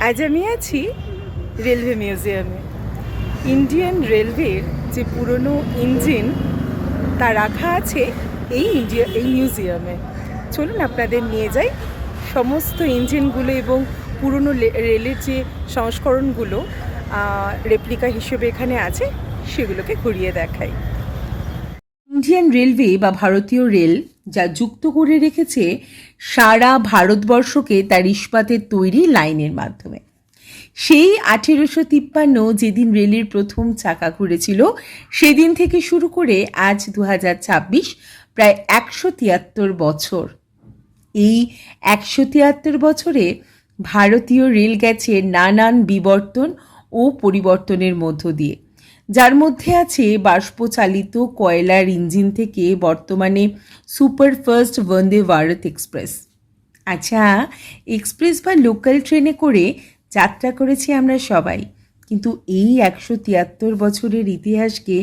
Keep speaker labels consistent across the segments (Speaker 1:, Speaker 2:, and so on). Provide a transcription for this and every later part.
Speaker 1: আজ আমি আছি রেলওয়ে মিউজিয়ামে। ইন্ডিয়ান রেলওয়ের যে পুরনো ইঞ্জিন তা রাখা আছে এই মিউজিয়ামে। চলুন আপনাদের নিয়ে যাই, সমস্ত ইঞ্জিনগুলো এবং পুরনো রেলের যে সংস্করণগুলো রেপ্লিকা হিসেবে এখানে আছে সেগুলোকে ঘুরিয়ে দেখাই। ইন্ডিয়ান রেলওয়ে বা ভারতীয় রেল যা যুক্ত করে রেখেছে সারা ভারতবর্ষকে তার ইস্পাতের তৈরি লাইনের মাধ্যমে। সেই 1853 যেদিন রেলের প্রথম চাকা ঘুরেছিল সেদিন থেকে শুরু করে আজ 2026 প্রায় 173 বছর। এই 173 বছরে ভারতীয় রেল গেছে নানান বিবর্তন ও পরিবর্তনের মধ্য দিয়ে, যার মধ্যে আছে বাষ্পচালিত কয়লার ইঞ্জিন থেকে বর্তমানে সুপারফাস্ট বন্দে ভারত এক্সপ্রেস। আচ্ছা, এক্সপ্রেস বা লোকাল ট্রেনে করে যাত্রা করেছি আমরা সবাই, কিন্তু এই 173 বছরের ইতিহাসকে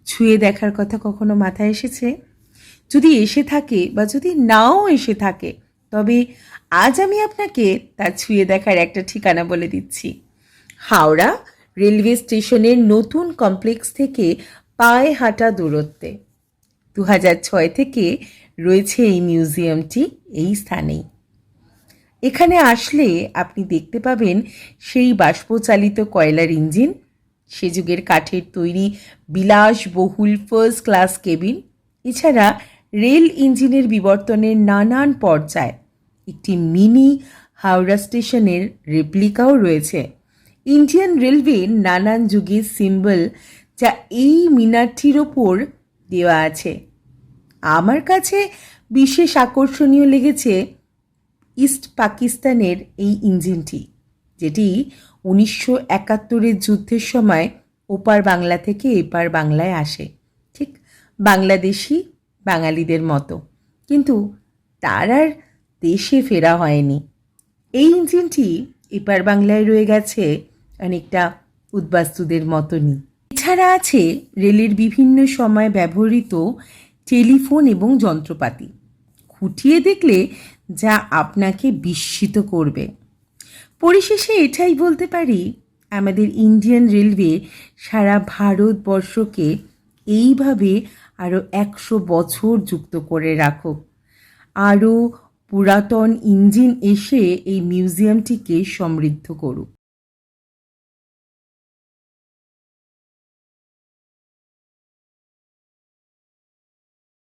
Speaker 1: ছুঁয়ে দেখার কথা কখনো মাথায় এসেছে? যদি এসে থাকে বা যদি নাও এসে থাকে, তবে আজ আমি আপনাকে তা ছুঁয়ে দেখার একটা ঠিকানা বলে দিচ্ছি। হাওড়া রেলওয়ে স্টেশনের নতুন কমপ্লেক্স থেকে পায়ে হাঁটা দূরত্বে 2006 থেকে রয়েছে এই মিউজিয়ামটি এই স্থানেই। এখানে আসলে আপনি দেখতে পাবেন সেই বাষ্পচালিত কয়লার ইঞ্জিন, সে যুগের কাঠের তৈরি বিলাসবহুল ফার্স্ট ক্লাস কেবিন, এছাড়া রেল ইঞ্জিনের বিবর্তনের নানান পর্যায়। একটি মিনি হাওড়া স্টেশনের রেপ্লিকাও রয়েছে। ইন্ডিয়ান রেলওয়ের নানান যুগের সিম্বল যা এই মিনারটির ওপর দেওয়া আছে। আমার কাছে বিশেষ আকর্ষণীয় লেগেছে ইস্ট পাকিস্তানের এই ইঞ্জিনটি, যেটি 1971 যুদ্ধের সময় ওপার বাংলা থেকে এপার বাংলায় আসে, ঠিক বাংলাদেশি বাঙালিদের মতো, কিন্তু তার আর দেশে ফেরা হয়নি। এই ইঞ্জিনটি এপার বাংলায় রয়ে গেছে অনেকটা উদ্বাস্তুদের মতনই। এছাড়া আছে রেলের বিভিন্ন সময় ব্যবহৃত টেলিফোন এবং যন্ত্রপাতি, খুঁটিয়ে দেখলে যা আপনাকে বিস্মিত করবে। পরিশেষে এটাই বলতে পারি, আমাদের ইন্ডিয়ান রেলওয়ে সারা ভারতবর্ষকে এইভাবে আরও 100 বছর যুক্ত করে রাখুক। আরও পুরাতন ইঞ্জিন এসে এই মিউজিয়ামটিকে সমৃদ্ধ করুক।